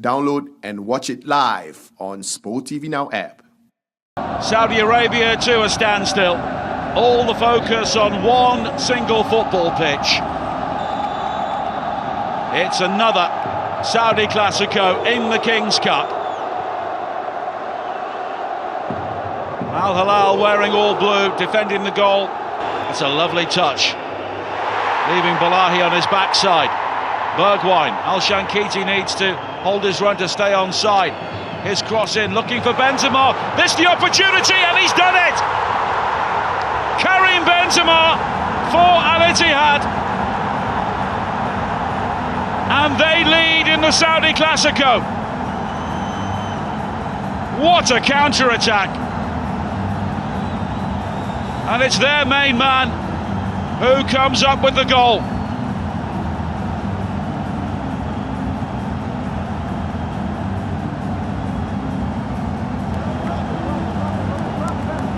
download and watch it live on SPOTVNOW app. Saudi Arabia to a standstill. All the focus on one single football pitch. It's another Saudi Classico in the King's Cup. Al Hilal wearing all blue, defending the goal. It's a lovely touch. Leaving Balahi on his backside. Bergwijn, Al-Shankiti needs to hold his run to stay onside. His cross in, looking for Benzema. This the opportunity, and he's done it! Karim Benzema for Al-Ittihad. And they lead in the Saudi Classico. What a counter-attack. And it's their main man who comes up with the goal.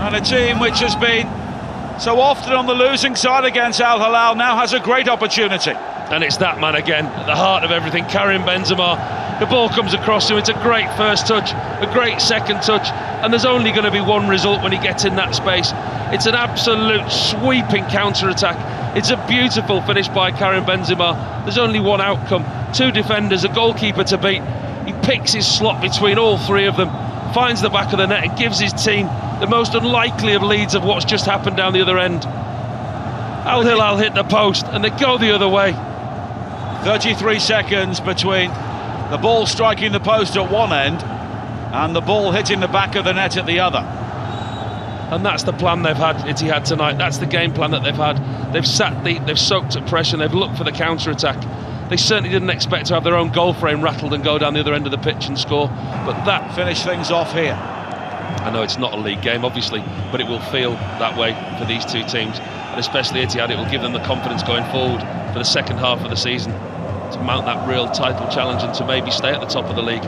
And a team which has been so often on the losing side against Al Hilal now has a great opportunity. And it's that man again, at the heart of everything, Karim Benzema. The ball comes across him, it's a great first touch, a great second touch, and there's only going to be one result when he gets in that space. It's an absolute sweeping counter-attack. It's a beautiful finish by Karim Benzema. There's only one outcome, two defenders, a goalkeeper to beat. He picks his slot between all three of them, finds the back of the net and gives his team the most unlikely of leads of what's just happened down the other end. Al Hilal hit the post and they go the other way. 33 seconds between the ball striking the post at one end and the ball hitting the back of the net at the other. And that's the plan they've had, Ittihad, tonight. That's the game plan that they've had. They've sat deep, they've soaked at pressure, and they've looked for the counter-attack. They certainly didn't expect to have their own goal frame rattled and go down the other end of the pitch and score. But that finished things off here. I know it's not a league game, obviously, but it will feel that way for these two teams. And especially Ittihad, it will give them the confidence going forward for the second half of the season to mount that real title challenge and to maybe stay at the top of the league.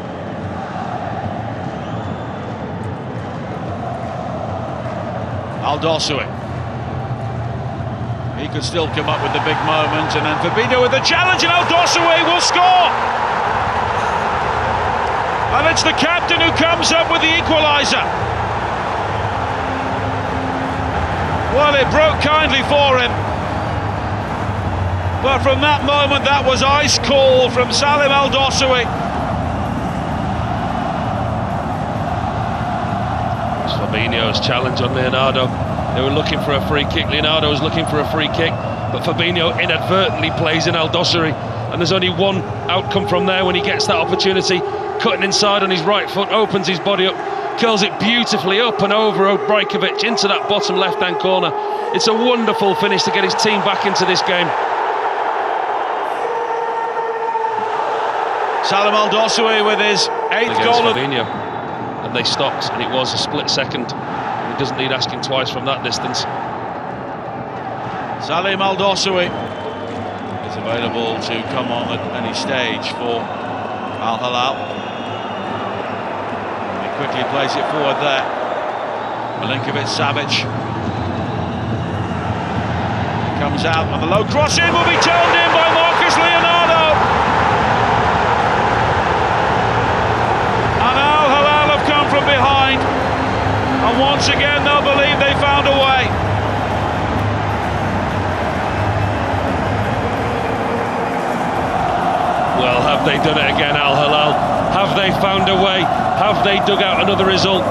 Dawsari. He could still come up with the big moment, and then Fabinho with the challenge, and Dawsari will score! And it's the captain who comes up with the equaliser. Well, it broke kindly for him. But from that moment, that was ice cold from Salim Dawsari. It's Fabinho's challenge on Leonardo. They were looking for a free kick. Leonardo was looking for a free kick, but Fabinho inadvertently plays in Dawsari, and there's only one outcome from there when he gets that opportunity. Cutting inside on his right foot, opens his body up, curls it beautifully up and over Brajkovic into that bottom left-hand corner. It's a wonderful finish to get his team back into this game. Salim Dawsari with his 8th goal. Fabinho. And they stopped, and it was a split second. He doesn't need asking twice from that distance. Salim Dawsari is available to come on at any stage for Al Hilal. He quickly plays it forward there. Milinkovic-Savic comes out, and the low cross in will be turned in by Leonardo. And Al Hilal have come from behind, and once again they'll believe they found a way. Well, have they done it again, Al Hilal? Have they found a way? Have they dug out another result?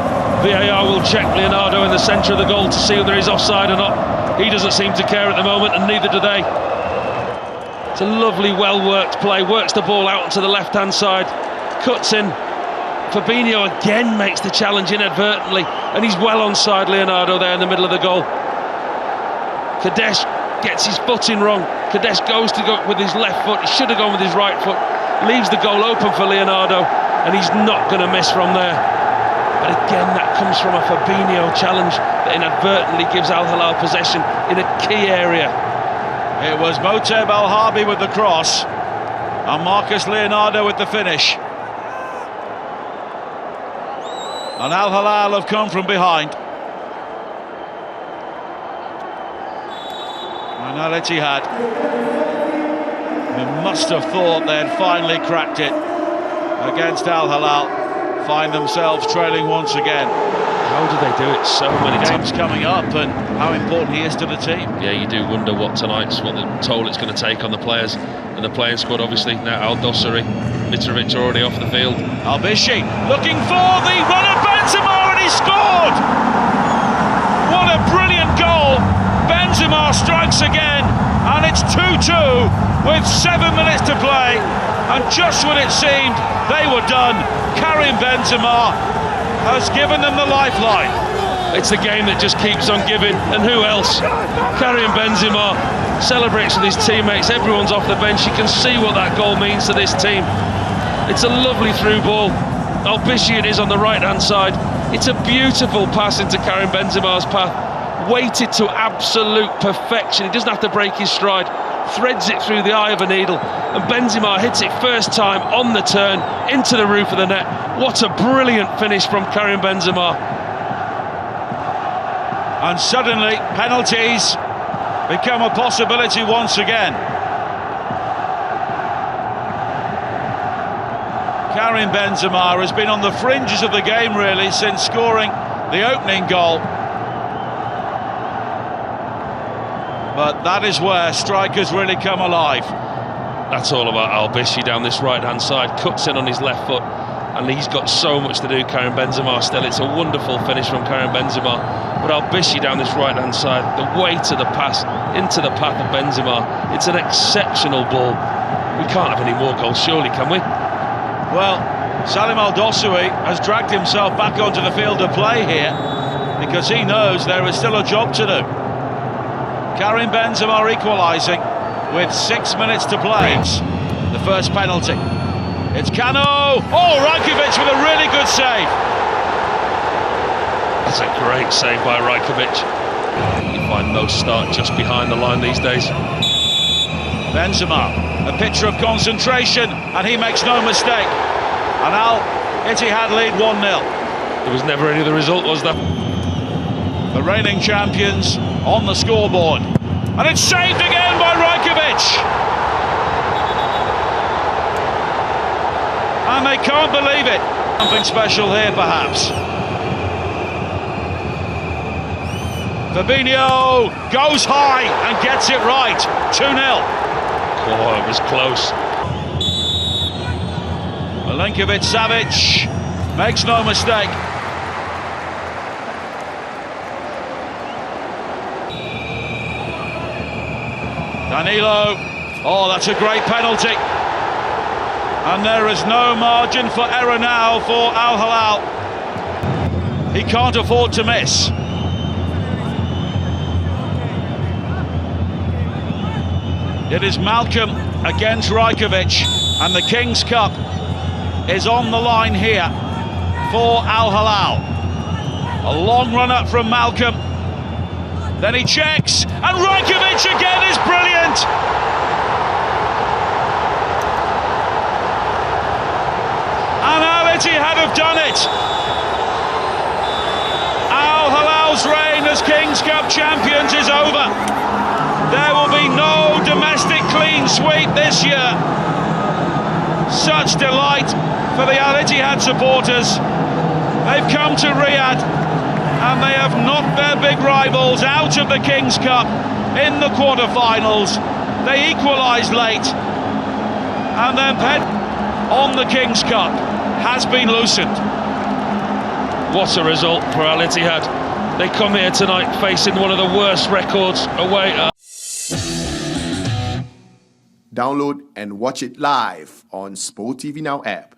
VAR will check Leonardo in the centre of the goal to see whether he's offside or not. He doesn't seem to care at the moment, and neither do they. It's a lovely, well-worked play. Works the ball out onto the left-hand side. Cuts in. Fabinho again makes the challenge inadvertently, and he's well onside Leonardo there in the middle of the goal. Kadesh gets his footing wrong. Kadesh goes to go with his left foot. He should have gone with his right foot. Leaves the goal open for Leonardo, and he's not going to miss from there. But again, that comes from a Fabinho challenge that inadvertently gives Al Hilal possession in a key area. It was Moteb Al-Harbi with the cross, and Marcus Leonardo with the finish. And Al Hilal have come from behind. And Al-Ittihad, who must have thought they had finally cracked it, against Al Hilal find themselves trailing once again. How do they do it so many times? Games coming up and how important he is to the team. Yeah, you do wonder what the toll it's going to take on the players and the playing squad. Obviously now Dawsari, Mitrovic already off the field. Al-Bishi looking for the run of Benzema, and he scored! What a brilliant goal! Benzema strikes again, and it's 2-2 with 7 minutes to play. And just when it seemed they were done, Karim Benzema has given them the lifeline. It's the game that just keeps on giving, and who else? Karim Benzema celebrates with his teammates. Everyone's off the bench. You can see what that goal means to this team. It's a lovely through ball. Al-Bishi it is on the right-hand side. It's a beautiful pass into Karim Benzema's path, weighted to absolute perfection. He doesn't have to break his stride, threads it through the eye of a needle, and Benzema hits it first time on the turn into the roof of the net. What a brilliant finish from Karim Benzema. And suddenly penalties become a possibility once again. Karim Benzema has been on the fringes of the game really since scoring the opening goal. But that is where strikers really come alive. That's all about Al-Bishi down this right-hand side, cuts in on his left foot, and he's got so much to do, Karim Benzema still. It's a wonderful finish from Karim Benzema, but Al-Bishi down this right-hand side, the weight of the pass into the path of Benzema, it's an exceptional ball. We can't have any more goals, surely, can we? Well, Salim Al-Dawsari has dragged himself back onto the field of play here because he knows there is still a job to do. Karim Benzema equalising with 6 minutes to play. The first penalty. It's Cano. Oh, Rajkovic with a really good save. That's a great save by Rajkovic. You find no start just behind the line these days. Benzema, a picture of concentration, and he makes no mistake. And Ittihad lead 1-0. There was never any other result, was there? The reigning champions on the scoreboard. And it's saved again by Rajkovic. And they can't believe it. Something special here, perhaps. Fabinho goes high and gets it right. 2-0. Oh, it was close. Milinkovic-Savic makes no mistake. Danilo. Oh, that's a great penalty. And there is no margin for error now for Al Hilal. He can't afford to miss. It is Malcolm against Rajkovic, and the King's Cup is on the line here for Al Hilal. A long run up from Malcolm, then he checks, and Rajkovic again is brilliant! And Al-Ittihad have done it! Al Hilal's reign as King's Cup champions is over. There will be no domestic clean sweep this year. Such delight for the Al-Ittihad supporters. They've come to Riyadh and they have knocked their big rivals out of the King's Cup in the quarter-finals. They equalised late, and then pen on the King's Cup has been loosened. What a result for Al-Ittihad. They come here tonight facing one of the worst records away. Download and watch it live on SPOTVNOW app.